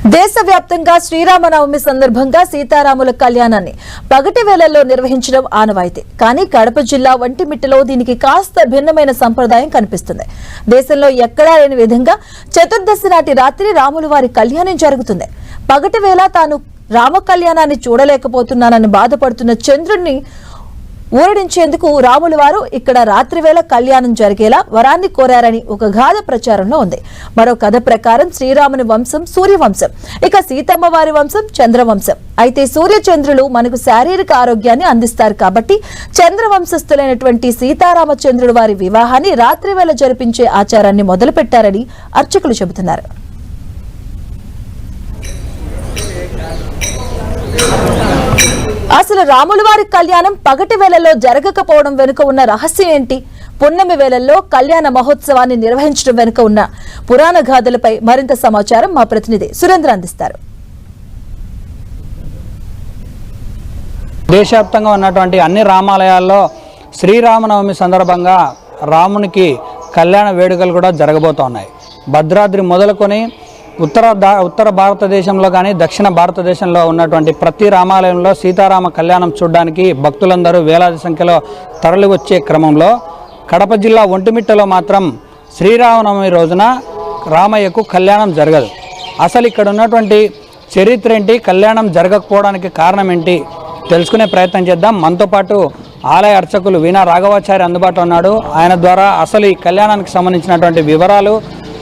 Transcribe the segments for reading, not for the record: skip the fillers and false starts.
దేశవ్యాప్తంగా శ్రీరామనవమి సందర్భంగా సీతారాముల కళ్యాణాన్ని పగటి వేళల్లో నిర్వహించడం ఆనవాయితీ. కానీ కడప జిల్లా వంటిమిట్టలో దీనికి కాస్త భిన్నమైన సంప్రదాయం కనిపిస్తుంది. దేశంలో ఎక్కడా లేని విధంగా చతుర్దశి నాటి రాత్రి రాముల వారి కళ్యాణం జరుగుతుంది. పగటి వేళ తాను రామ కళ్యాణాన్ని చూడలేకపోతున్నానని బాధపడుతున్న చంద్రుణ్ణి ఊరడించేందుకు రాముల వారు ఇక్కడ రాత్రివేళ కళ్యాణం జరిగేలా వరాన్ని కోరారని ఒక గాథ ప్రచారంలో ఉంది. మరో కథ ప్రకారం శ్రీరాముని వంశం సూర్యవంశం, ఇక సీతమ్మ వారి వంశం చంద్రవంశం. అయితే సూర్యచంద్రులు మనకు శారీరక ఆరోగ్యాన్ని అందిస్తారు కాబట్టి చంద్రవంశస్థులైనటువంటి సీతారామచంద్రుడు వారి వివాహాన్ని రాత్రివేళ జరిపించే ఆచారాన్ని మొదలుపెట్టారని అర్చకులు చెబుతున్నారు. అసలు రాముల వారి కళ్యాణం పగటి వేళల్లో జరగకపోవడం వెనుక ఉన్న రహస్యం ఏంటి? పున్నమి వేళల్లో కళ్యాణ మహోత్సవాన్ని నిర్వహించడం వెనుక ఉన్న పురాణ గాథలపై మరింత సమాచారం మా ప్రతినిధి సురేంద్ర అందిస్తారు. దేశవ్యాప్తంగా ఉన్నటువంటి అన్ని రామాలయాల్లో శ్రీరామనవమి సందర్భంగా రామునికి కళ్యాణ వేడుకలు కూడా జరగబోతున్నాయి. భద్రాద్రి మొదలుకొని ఉత్తర భారతదేశంలో కానీ దక్షిణ భారతదేశంలో ఉన్నటువంటి ప్రతి రామాలయంలో సీతారామ కళ్యాణం చూడడానికి భక్తులందరూ వేలాది సంఖ్యలో తరలి వచ్చే క్రమంలో కడప జిల్లా ఒంటిమిట్టలో మాత్రం శ్రీరామనవమి రోజున రామయ్యకు కళ్యాణం జరగదు. అసలు ఇక్కడ ఉన్నటువంటి చరిత్ర ఏంటి, కళ్యాణం జరగకపోవడానికి కారణం ఏంటి తెలుసుకునే ప్రయత్నం చేద్దాం. మనతో పాటు ఆలయ అర్చకులు వీణా రాఘవాచారి అందుబాటులో ఉన్నాడు. ఆయన ద్వారా అసలు ఈ కళ్యాణానికి సంబంధించినటువంటి వివరాలు,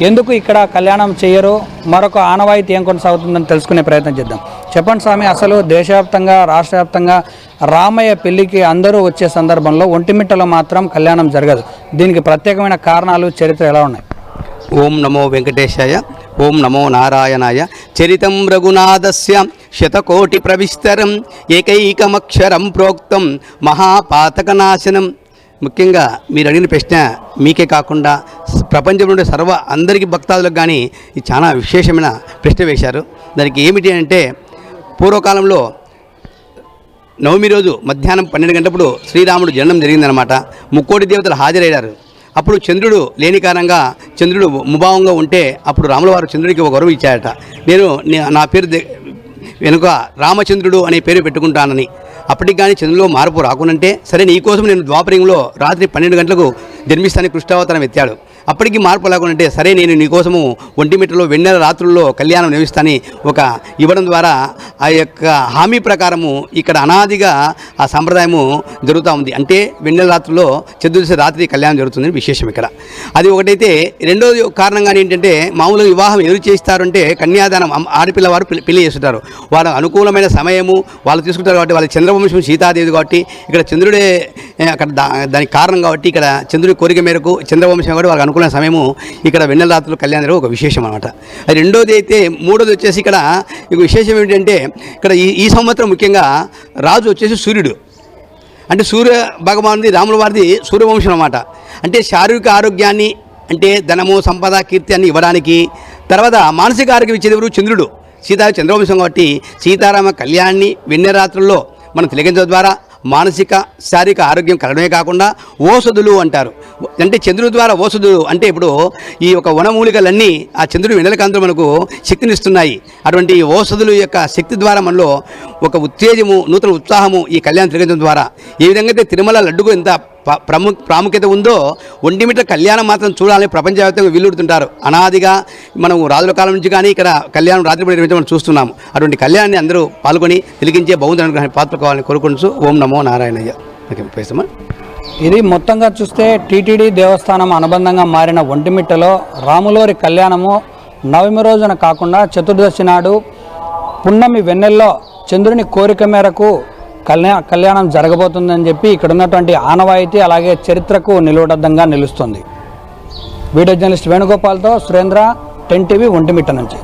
ఎందుకు ఇక్కడ కళ్యాణం చేయరు, మరొక ఆనవాయితీ ఏం కొనసాగుతుందని తెలుసుకునే ప్రయత్నం చేద్దాం. చెప్పండి స్వామి, అసలు దేశవ్యాప్తంగా రాష్ట్ర వ్యాప్తంగా రామయ్య పెళ్లికి అందరూ వచ్చే సందర్భంలో ఒంటిమిట్టలో మాత్రం కళ్యాణం జరగదు. దీనికి ప్రత్యేకమైన కారణాలు, చరిత్ర ఎలా ఉన్నాయి? ఓం నమో వెంకటేశాయ, ఓం నమో నారాయణాయ. చరితం రఘునాథస్య శతకోటి ప్రవిస్తరం ఏకైకమక్షరం ప్రోక్తం మహాపాతకనాశనం. ముఖ్యంగా మీరు అడిగిన ప్రశ్న మీకే కాకుండా ప్రపంచంలో ఉండే అందరికీ భక్తాదులకు కానీ ఇది చాలా విశేషమైన ప్రశ్న వేశారు. దానికి ఏమిటి అంటే, పూర్వకాలంలో నవమి రోజు మధ్యాహ్నం 12 గంటలప్పుడు శ్రీరాముడు జననం జరిగిందనమాట. ముక్కోటి దేవతలు హాజరయ్యారు. అప్పుడు చంద్రుడు లేని కారణంగా చంద్రుడు ముభావంగా ఉంటే అప్పుడు రాముల వారు చంద్రుడికి ఒక గౌరవం ఇచ్చారట. నా పేరు వెనుక రామచంద్రుడు అనే పేరు పెట్టుకుంటానని. అప్పటికి కానీ చంద్రులో మార్పు రాకునంటే సరే నీకోసం నేను ద్వాపరంలో రాత్రి 12 గంటలకు జన్మిస్తానని కృష్ణావతారం ఎత్తాడు. అప్పటికి మార్పు లేకుంటే సరే నేను నీకోసము ఒంటిమిట్టలో వెన్నెల రాత్రుల్లో కళ్యాణం నిర్వహిస్తానని ఒక ఇవ్వడం ద్వారా ఆ యొక్క హామీ ప్రకారము ఇక్కడ అనాదిగా ఆ సంప్రదాయము జరుగుతూ ఉంది. అంటే వెన్నెల రాత్రుల్లో చతుర్దశి రాత్రి కళ్యాణం జరుగుతుందని విశేషం ఇక్కడ. అది ఒకటైతే. రెండోది కారణంగా ఏంటంటే, మామూలుగా వివాహం ఎవరు చేస్తారంటే కన్యాదానం, ఆడపిల్లవారు పెళ్లి చేస్తుంటారు. వాళ్ళ అనుకూలమైన సమయము వాళ్ళు తీసుకుంటారు కాబట్టి, వాళ్ళ చంద్రవంశం సీతాదేవి కాబట్టి ఇక్కడ చంద్రుడే అక్కడ దానికి కారణం కాబట్టి ఇక్కడ చంద్రుడి కోరిక మేరకు చంద్రవంశం కాబట్టి వాళ్ళకి అనుకున్న సమయము ఇక్కడ వెన్నెల రాత్రులు కళ్యాణం ఒక విశేషం అనమాట. అది రెండోది అయితే. మూడోది వచ్చేసి ఇక్కడ విశేషం ఏమిటంటే, ఇక్కడ ఈ సంవత్సరం ముఖ్యంగా రాజు వచ్చేసి సూర్యుడు. అంటే సూర్య భగవానుడి రాముల వారిది సూర్యవంశం అన్నమాట. అంటే శారీరక ఆరోగ్యాన్ని, అంటే ధనము సంపద కీర్తి అన్ని ఇవ్వడానికి, తర్వాత మానసిక ఆరోగ్యం ఇచ్చేది ఎవరు? చంద్రుడు. చంద్రవంశం కాబట్టి సీతారామ కళ్యాణాన్ని వెన్నెల రాత్రుల్లో మనం తిలకించడం ద్వారా మానసిక శారీరక ఆరోగ్యం కలగడమే కాకుండా ఓషధులు అంటారు. అంటే చంద్రుడి ద్వారా ఓషధులు అంటే ఇప్పుడు ఈ యొక్క వనమూలికలన్నీ ఆ చంద్రుడి వెన్నెలకాంతులు మనకు శక్తినిస్తున్నాయి. అటువంటి ఓషధుల యొక్క శక్తి ద్వారా మనలో ఒక ఉత్తేజము, నూతన ఉత్సాహము ఈ కళ్యాణం తిరగడం ద్వారా. ఏ విధంగా అయితే తిరుమల లడ్డుకు ఎంత ప్రాముఖ్యత ఉందో ఒంటిమిట్ట కళ్యాణం మాత్రం చూడాలని ప్రపంచవ్యాప్తంగా వీలుడుతుంటారు. అనాదిగా మనం రాజుల కాలం నుంచి కానీ ఇక్కడ కళ్యాణం రాత్రిపూట నిర్వహించడం మనం చూస్తున్నాము. అటువంటి కళ్యాణాన్ని అందరూ పాల్గొని తిలిగించే బాగుందని పాత్రకోవాలని కోరుకుంటూ ఓం నమో నారాయణయ్య. ఇది మొత్తంగా చూస్తే టీటీడీ దేవస్థానం అనుబంధంగా మారిన ఒంటిమిట్టలో రాములవారి కళ్యాణము నవమి రోజున కాకుండా చతుర్దశి నాడు పున్నమి వెన్నెల్లో చంద్రుని కోరిక మేరకు కళ్యాణం జరగబోతుందని చెప్పి ఇక్కడ ఉన్నటువంటి ఆనవాయితీ అలాగే చరిత్రకు నిలువబద్ధంగా నిలుస్తుంది. వీడియో జర్నలిస్ట్ వేణుగోపాల్తో సురేంద్ర, 10 టీవీ, ఒంటిమిట్ట నుంచి.